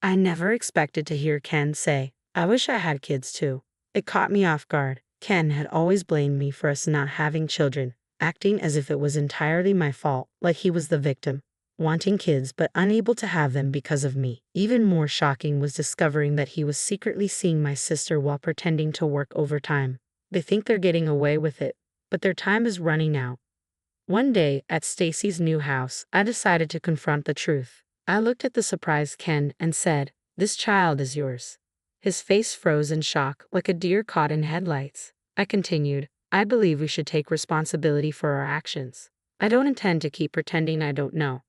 I never expected to hear Ken say, "I wish I had kids too." It caught me off guard. Ken had always blamed me for us not having children, acting as if it was entirely my fault, like he was the victim, wanting kids but unable to have them because of me. Even more shocking was discovering that he was secretly seeing my sister while pretending to work overtime. They think they're getting away with it, but their time is running out. One day, at Stacy's new house, I decided to confront the truth. I looked at the surprised Ken and said, "This child is yours." His face froze in shock, like a deer caught in headlights. I continued, "I believe we should take responsibility for our actions. I don't intend to keep pretending I don't know.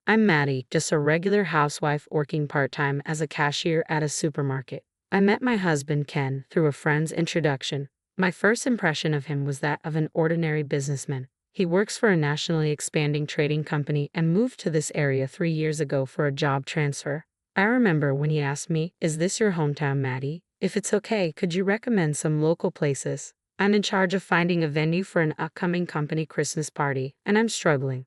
I'm Maddie, just a regular housewife working part-time as a cashier at a supermarket. I met my husband, Ken, through a friend's introduction. My first impression of him was that of an ordinary businessman. He works for a nationally expanding trading company and moved to this area 3 years ago for a job transfer. I remember when he asked me, 'Is this your hometown, Maddie? If it's okay, could you recommend some local places? I'm in charge of finding a venue for an upcoming company Christmas party, and I'm struggling.'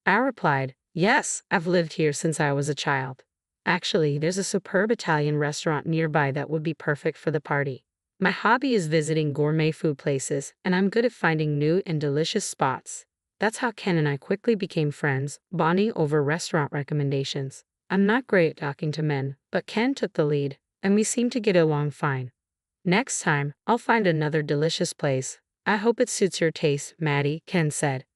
I replied, 'Yes, I've lived here since I was a child. Actually, there's a superb Italian restaurant nearby that would be perfect for the party. My hobby is visiting gourmet food places, and I'm good at finding new and delicious spots.' That's how Ken and I quickly became friends, bonding over restaurant recommendations. I'm not great at talking to men, but Ken took the lead, and we seem to get along fine. Next time, I'll find another delicious place. I hope it suits your taste, Maddie," Ken said.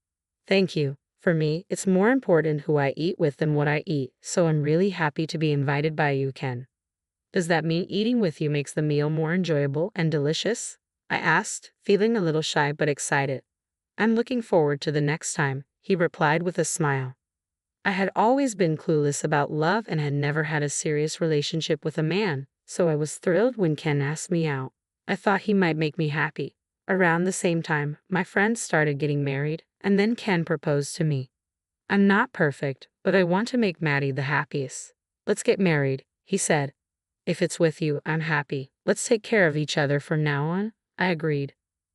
"Thank you. For me, it's more important who I eat with than what I eat, so I'm really happy to be invited by you, Ken." "Does that mean eating with you makes the meal more enjoyable and delicious?" I asked, feeling a little shy but excited. "I'm looking forward to the next time," he replied with a smile. I had always been clueless about love and had never had a serious relationship with a man, so I was thrilled when Ken asked me out. I thought he might make me happy. Around the same time, my friends started getting married, and then Ken proposed to me. "I'm not perfect, but I want to make Maddie the happiest. Let's get married," he said. "If it's with you, I'm happy. Let's take care of each other from now on," I agreed.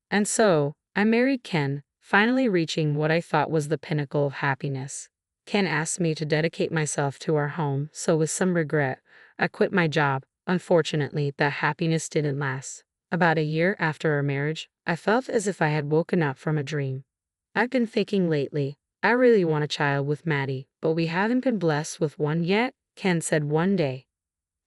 And so, I married Ken, finally reaching what I thought was the pinnacle of happiness. Ken asked me to dedicate myself to our home, so with some regret, I quit my job. Unfortunately, that happiness didn't last. About a year after our marriage, I felt as if I had woken up from a dream. "I've been thinking lately, I really want a child with Maddie, but we haven't been blessed with one yet," Ken said one day.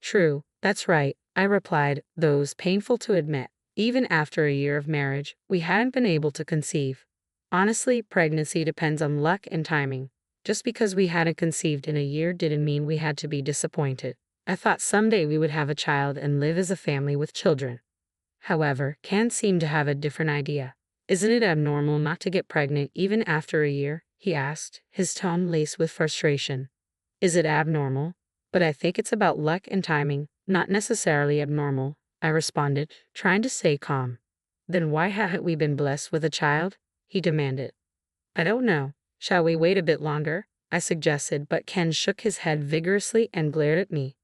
"True, that's right," I replied, though it was painful to admit. Even after a year of marriage, we hadn't been able to conceive. Honestly, pregnancy depends on luck and timing. Just because we hadn't conceived in a year didn't mean we had to be disappointed. I thought someday we would have a child and live as a family with children. However, Ken seemed to have a different idea. "Isn't it abnormal not to get pregnant even after a year?" he asked, his tone laced with frustration. "Is it abnormal? But I think it's about luck and timing, not necessarily abnormal," I responded, trying to stay calm. "Then why haven't we been blessed with a child?" he demanded. "I don't know. Shall we wait a bit longer?" I suggested, but Ken shook his head vigorously and glared at me.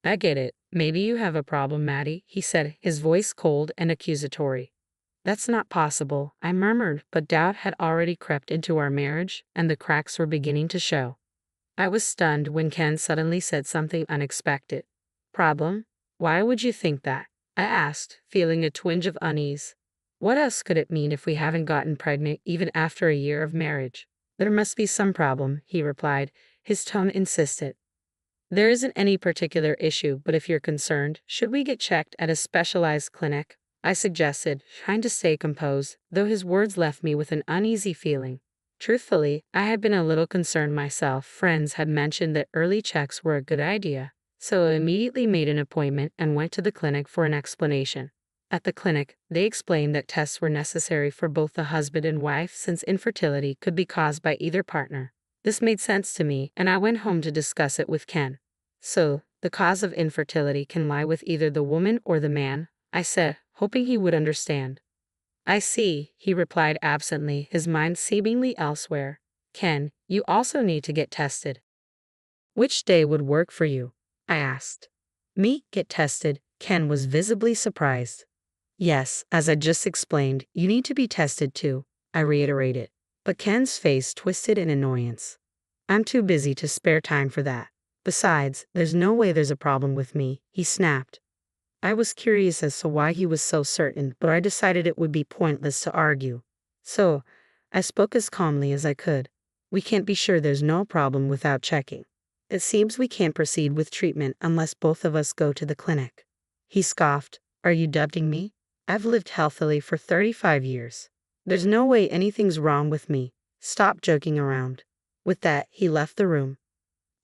"I get it. Maybe you have a problem, Maddie," he said, his voice cold and accusatory. "That's not possible," I murmured, but doubt had already crept into our marriage, and the cracks were beginning to show. I was stunned when Ken suddenly said something unexpected. "Problem? Why would you think that?" I asked, feeling a twinge of unease. What else could it mean if we haven't gotten pregnant even after a year of marriage? "There must be some problem," he replied, his tone insistent. "There isn't any particular issue, but if you're concerned, should we get checked at a specialized clinic?" I suggested, trying to stay composed, though his words left me with an uneasy feeling. Truthfully, I had been a little concerned myself. Friends had mentioned that early checks were a good idea, so I immediately made an appointment and went to the clinic for an explanation. At the clinic, they explained that tests were necessary for both the husband and wife since infertility could be caused by either partner. This made sense to me, and I went home to discuss it with Ken. "So, the cause of infertility can lie with either the woman or the man," I said, hoping he would understand. "I see," he replied absently, his mind seemingly elsewhere. "Ken, you also need to get tested." "Which day would work for you?" I asked. "Me get tested?" Ken was visibly surprised. "Yes, as I just explained, you need to be tested too," I reiterated. But Ken's face twisted in annoyance. "I'm too busy to spare time for that. Besides, there's no way there's a problem with me, he snapped. I was curious as to why he was so certain, but I decided it would be pointless to argue. So, I spoke as calmly as I could. We can't be sure there's no problem without checking. It seems we can't proceed with treatment unless both of us go to the clinic. He scoffed. Are you doubting me? I've lived healthily for 35 years. There's no way anything's wrong with me. Stop joking around. With that, he left the room.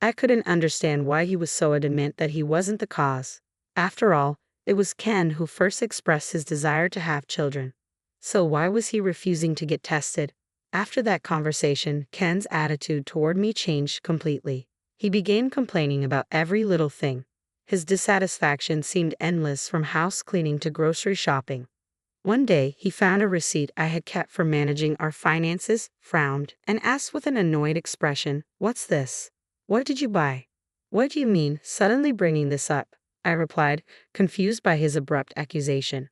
I couldn't understand why he was so adamant that he wasn't the cause. After all, it was Ken who first expressed his desire to have children. So why was he refusing to get tested? After that conversation, Ken's attitude toward me changed completely. He began complaining about every little thing. His dissatisfaction seemed endless, from house cleaning to grocery shopping. One day, he found a receipt I had kept for managing our finances, frowned, and asked with an annoyed expression, "What's this? What did you buy?" "What do you mean, suddenly bringing this up?" I replied, confused by his abrupt accusation.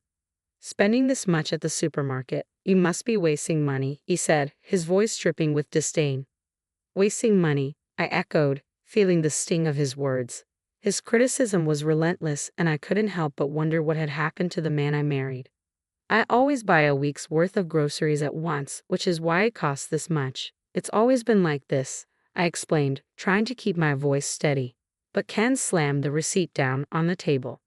"Spending this much at the supermarket. You must be wasting money," he said, his voice dripping with disdain. "Wasting money," I echoed, feeling the sting of his words. His criticism was relentless, and I couldn't help but wonder what had happened to the man I married. "I always buy a week's worth of groceries at once, which is why it costs this much. It's always been like this," I explained, trying to keep my voice steady. But Ken slammed the receipt down on the table.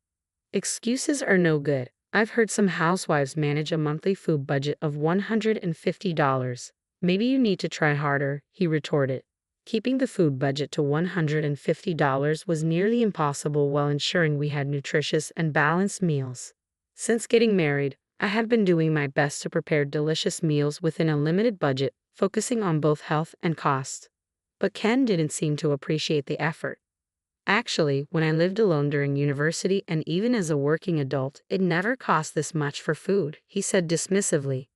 "Excuses are no good. I've heard some housewives manage a monthly food budget of $150. Maybe you need to try harder," he retorted. Keeping the food budget to $150 was nearly impossible while ensuring we had nutritious and balanced meals. Since getting married, I had been doing my best to prepare delicious meals within a limited budget, focusing on both health and cost. But Ken didn't seem to appreciate the effort. Actually, when I lived alone during university and even as a working adult, it never cost this much for food, he said dismissively.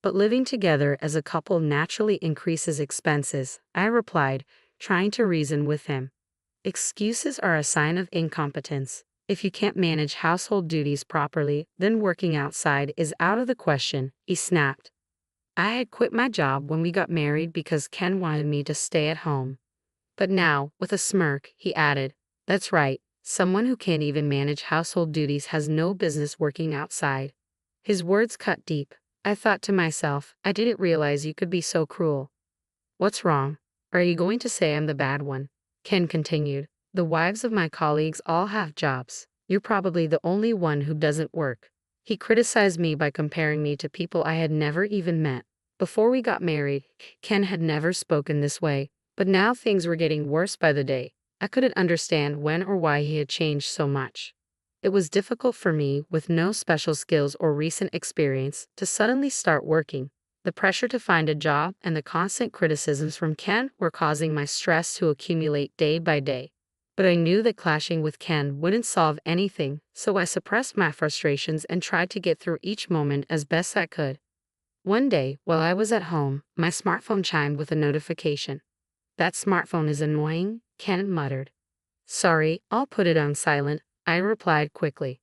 "But living together as a couple naturally increases expenses," I replied, trying to reason with him. "Excuses are a sign of incompetence. If you can't manage household duties properly, then working outside is out of the question," he snapped. I had quit my job when we got married because Ken wanted me to stay at home. But now, with a smirk, he added, "That's right, someone who can't even manage household duties has no business working outside." His words cut deep. I thought to myself, I didn't realize you could be so cruel. "What's wrong? Are you going to say I'm the bad one?" Ken continued. "The wives of my colleagues all have jobs. You're probably the only one who doesn't work." He criticized me by comparing me to people I had never even met. Before we got married, Ken had never spoken this way, but now things were getting worse by the day. I couldn't understand when or why he had changed so much. It was difficult for me, with no special skills or recent experience, to suddenly start working. The pressure to find a job and the constant criticisms from Ken were causing my stress to accumulate day by day. But I knew that clashing with Ken wouldn't solve anything, so I suppressed my frustrations and tried to get through each moment as best I could. One day, while I was at home, my smartphone chimed with a notification. "That smartphone is annoying," Ken muttered. "Sorry, I'll put it on silent," I replied quickly.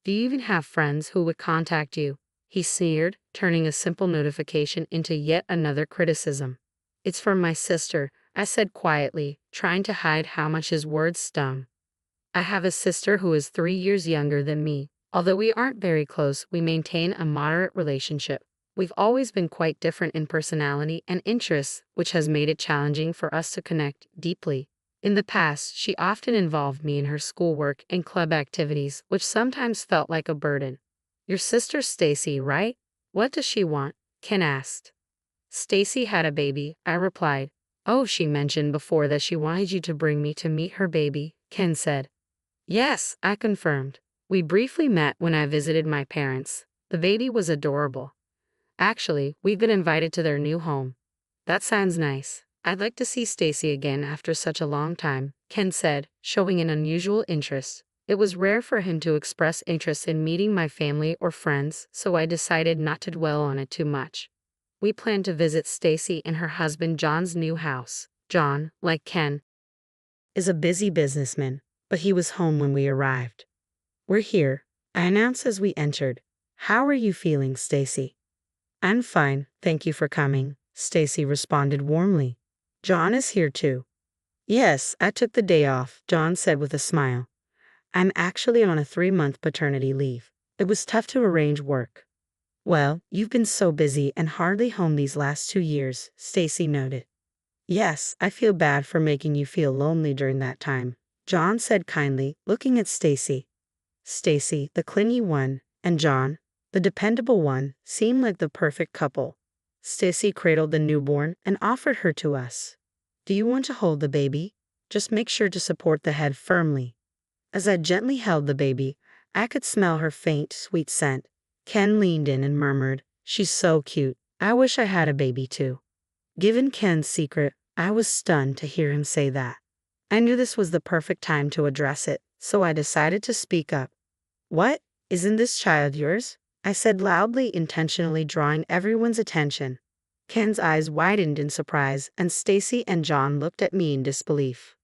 "Do you even have friends who would contact you?" he sneered, turning a simple notification into yet another criticism. "It's from my sister," I said quietly, trying to hide how much his words stung. I have a sister who is 3 years younger than me. Although we aren't very close, we maintain a moderate relationship. We've always been quite different in personality and interests, which has made it challenging for us to connect deeply. In the past, she often involved me in her schoolwork and club activities, which sometimes felt like a burden. "Your sister Stacy, right? What does she want?" Ken asked. "Stacy had a baby," I replied. "Oh, she mentioned before that she wanted you to bring me to meet her baby," Ken said. "Yes," I confirmed. "We briefly met when I visited my parents. The baby was adorable. Actually, we've been invited to their new home." "That sounds nice. I'd like to see Stacy again after such a long time," Ken said, showing an unusual interest. It was rare for him to express interest in meeting my family or friends, so I decided not to dwell on it too much. We planned to visit Stacy and her husband John's new house. John, like Ken, is a busy businessman, but he was home when we arrived. "We're here," I announced as we entered. "How are you feeling, Stacy?" "I'm fine, thank you for coming," Stacy responded warmly. "John is here too." Yes, I took the day off, John said with a smile. I'm actually on a 3-month paternity leave. It was tough to arrange work. Well, you've been so busy and hardly home these last 2 years, Stacy noted. Yes, I feel bad for making you feel lonely during that time, John said kindly, looking at Stacy. Stacy, the clingy one, and John, the dependable one, seemed like the perfect couple. Stacy cradled the newborn and offered her to us. Do you want to hold the baby? Just make sure to support the head firmly. As I gently held the baby, I could smell her faint, sweet scent. Ken leaned in and murmured, "She's so cute. I wish I had a baby too." Given Ken's secret, I was stunned to hear him say that. I knew this was the perfect time to address it, so I decided to speak up. What? Isn't this child yours? I said loudly, intentionally drawing everyone's attention. Ken's eyes widened in surprise, and Stacy and John looked at me in disbelief.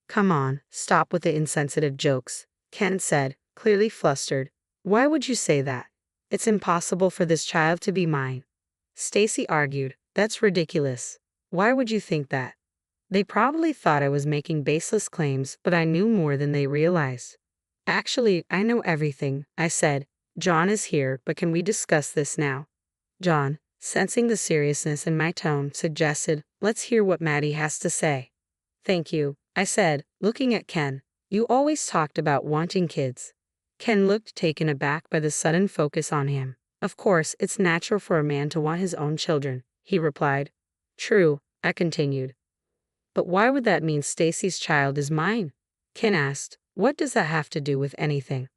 Come on, stop with the insensitive jokes, Ken said, clearly flustered. Why would you say that? It's impossible for this child to be mine. Stacy argued, that's ridiculous. Why would you think that? They probably thought I was making baseless claims, but I knew more than they realized. Actually, I know everything, I said. John is here, but can we discuss this now? John, sensing the seriousness in my tone, suggested, let's hear what Maddie has to say. Thank you, I said, looking at Ken. You always talked about wanting kids. Ken looked taken aback by the sudden focus on him. Of course, it's natural for a man to want his own children, he replied. True, I continued. But why would that mean Stacy's child is mine? Ken asked. What does that have to do with anything?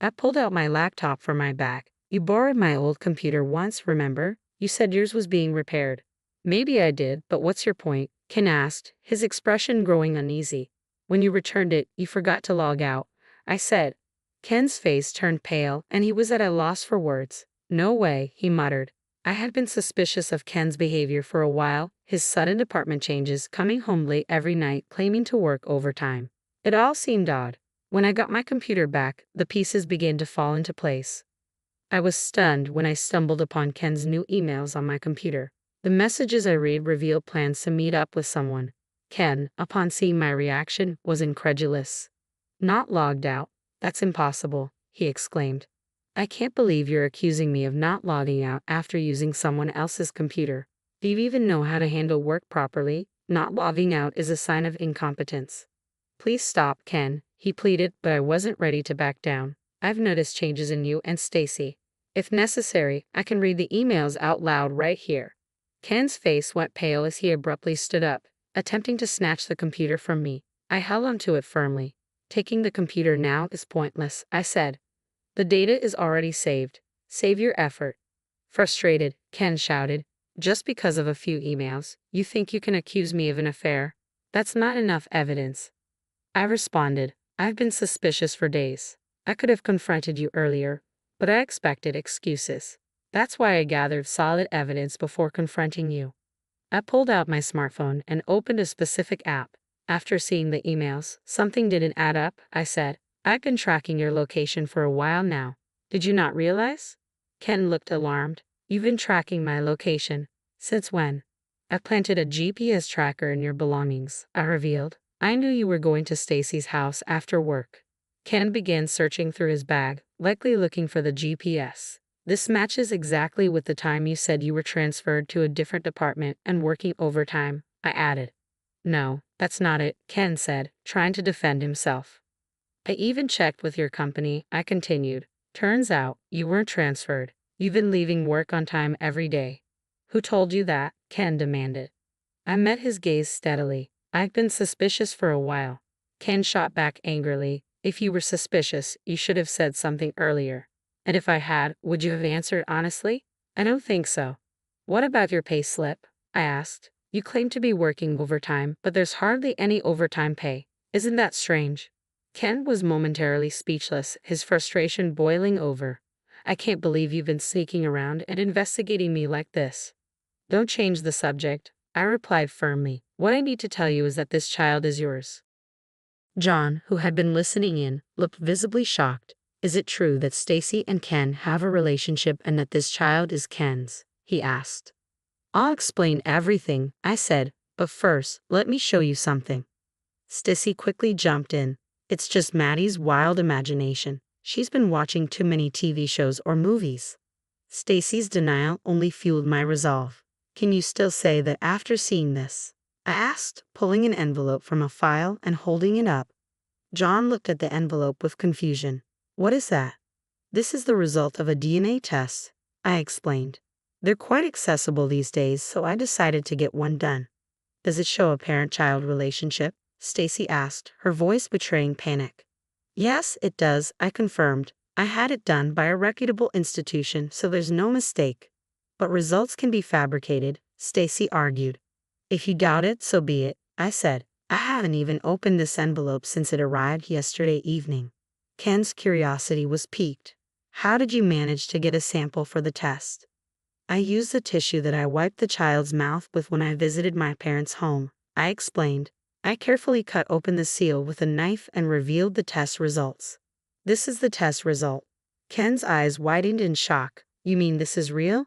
I pulled out my laptop from my bag. You borrowed my old computer once, remember? You said yours was being repaired. Maybe I did, but what's your point? Ken asked, his expression growing uneasy. When you returned it, you forgot to log out, I said. Ken's face turned pale, and he was at a loss for words. No way, he muttered. I had been suspicious of Ken's behavior for a while, his sudden department changes, coming home late every night, claiming to work overtime. It all seemed odd. When I got my computer back, the pieces began to fall into place. I was stunned when I stumbled upon Ken's new emails on my computer. The messages I read revealed plans to meet up with someone. Ken, upon seeing my reaction, was incredulous. Not logged out? That's impossible, he exclaimed. I can't believe you're accusing me of not logging out after using someone else's computer. Do you even know how to handle work properly? Not logging out is a sign of incompetence. Please stop, Ken, he pleaded, but I wasn't ready to back down. I've noticed changes in you and Stacy. If necessary, I can read the emails out loud right here. Ken's face went pale as he abruptly stood up, attempting to snatch the computer from me. I held onto it firmly. Taking the computer now is pointless, I said. The data is already saved. Save your effort. Frustrated, Ken shouted. Just because of a few emails, you think you can accuse me of an affair? That's not enough evidence. I responded, I've been suspicious for days. I could have confronted you earlier, but I expected excuses. That's why I gathered solid evidence before confronting you. I pulled out my smartphone and opened a specific app. After seeing the emails, something didn't add up, I said. I've been tracking your location for a while now. Did you not realize? Ken looked alarmed. You've been tracking my location. Since when? I planted a GPS tracker in your belongings, I revealed. I knew you were going to Stacy's house after work. Ken began searching through his bag, likely looking for the GPS. This matches exactly with the time you said you were transferred to a different department and working overtime, I added. No, that's not it, Ken said, trying to defend himself. I even checked with your company, I continued. Turns out, you weren't transferred. You've been leaving work on time every day. Who told you that? Ken demanded. I met his gaze steadily. I've been suspicious for a while. Ken shot back angrily. If you were suspicious, you should have said something earlier. And if I had, would you have answered honestly? I don't think so. What about your pay slip? I asked. You claim to be working overtime, but there's hardly any overtime pay. Isn't that strange? Ken was momentarily speechless, his frustration boiling over. I can't believe you've been sneaking around and investigating me like this. Don't change the subject, I replied firmly. What I need to tell you is that this child is yours. John, who had been listening in, looked visibly shocked. Is it true that Stacy and Ken have a relationship and that this child is Ken's? He asked. I'll explain everything, I said, but first, let me show you something. Stacey quickly jumped in. It's just Maddie's wild imagination. She's been watching too many TV shows or movies. Stacey's denial only fueled my resolve. Can you still say that after seeing this? I asked, pulling an envelope from a file and holding it up. John looked at the envelope with confusion. What is that? This is the result of a DNA test, I explained. They're quite accessible these days, so I decided to get one done. Does it show a parent-child relationship? Stacey asked, her voice betraying panic. Yes, it does, I confirmed. I had it done by a reputable institution, so there's no mistake. But results can be fabricated, Stacey argued. If you doubt it, so be it, I said. I haven't even opened this envelope since it arrived yesterday evening. Ken's curiosity was piqued. How did you manage to get a sample for the test? I used the tissue that I wiped the child's mouth with when I visited my parents' home, I explained. I carefully cut open the seal with a knife and revealed the test results. This is the test result. Ken's eyes widened in shock. You mean this is real?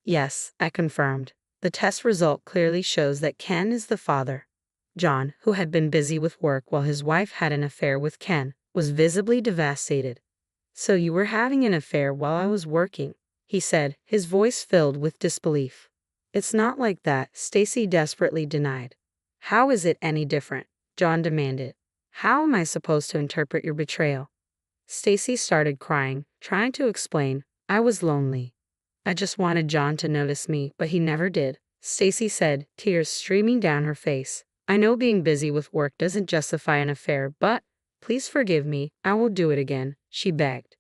Yes, I confirmed. The test result clearly shows that Ken is the father. John, who had been busy with work while his wife had an affair with Ken, was visibly devastated. So you were having an affair while I was working, he said, his voice filled with disbelief. It's not like that, Stacey desperately denied. How is it any different? John demanded. How am I supposed to interpret your betrayal? Stacey started crying, trying to explain. I was lonely. I just wanted John to notice me, but he never did, Stacey said, tears streaming down her face. I know being busy with work doesn't justify an affair, but please forgive me, I will do it again, she begged.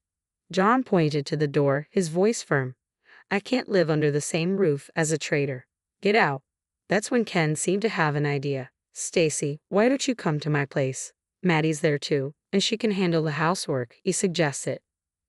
John pointed to the door, his voice firm. I can't live under the same roof as a traitor. Get out. That's when Ken seemed to have an idea. Stacey, why don't you come to my place? Maddie's there too, and she can handle the housework, he suggested.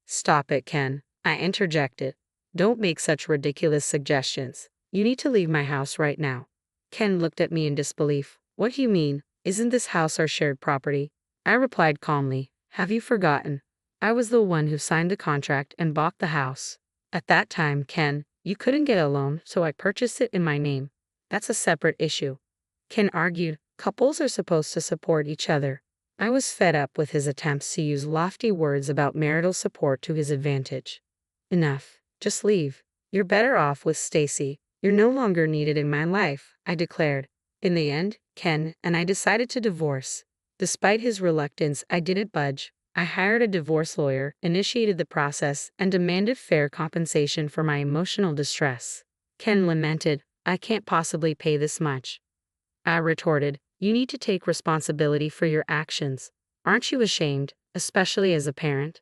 Stop it, Ken, I interjected. Don't make such ridiculous suggestions. You need to leave my house right now. Ken looked at me in disbelief. What do you mean? Isn't this house our shared property? I replied calmly. Have you forgotten? I was the one who signed the contract and bought the house. At that time, Ken, you couldn't get a loan, so I purchased it in my name. That's a separate issue. Ken argued. Couples are supposed to support each other. I was fed up with his attempts to use lofty words about marital support to his advantage. Enough. Just leave. You're better off with Stacey. You're no longer needed in my life, I declared. In the end, Ken and I decided to divorce. Despite his reluctance, I didn't budge. I hired a divorce lawyer, initiated the process, and demanded fair compensation for my emotional distress. Ken lamented, I can't possibly pay this much. I retorted, you need to take responsibility for your actions. Aren't you ashamed, especially as a parent?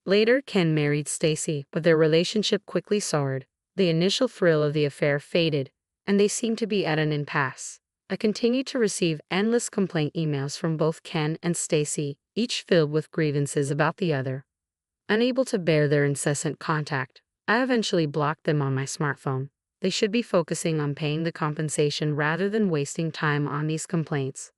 Later, Ken married Stacey, but their relationship quickly soured. The initial thrill of the affair faded, and they seemed to be at an impasse. I continued to receive endless complaint emails from both Ken and Stacey, each filled with grievances about the other. Unable to bear their incessant contact, I eventually blocked them on my smartphone. They should be focusing on paying the compensation rather than wasting time on these complaints.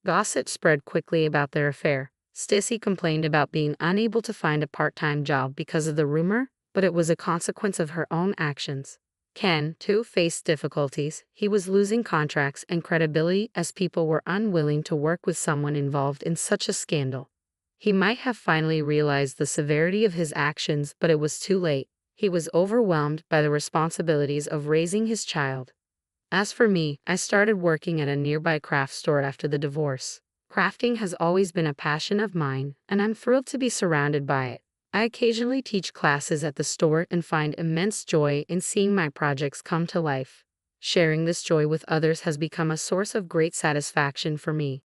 Gossip spread quickly about their affair. Stacey complained about being unable to find a part-time job because of the rumor, but it was a consequence of her own actions. Ken, too, faced difficulties. He was losing contracts and credibility as people were unwilling to work with someone involved in such a scandal. He might have finally realized the severity of his actions, but it was too late. He was overwhelmed by the responsibilities of raising his child. As for me, I started working at a nearby craft store after the divorce. Crafting has always been a passion of mine, and I'm thrilled to be surrounded by it. I occasionally teach classes at the store and find immense joy in seeing my projects come to life. Sharing this joy with others has become a source of great satisfaction for me.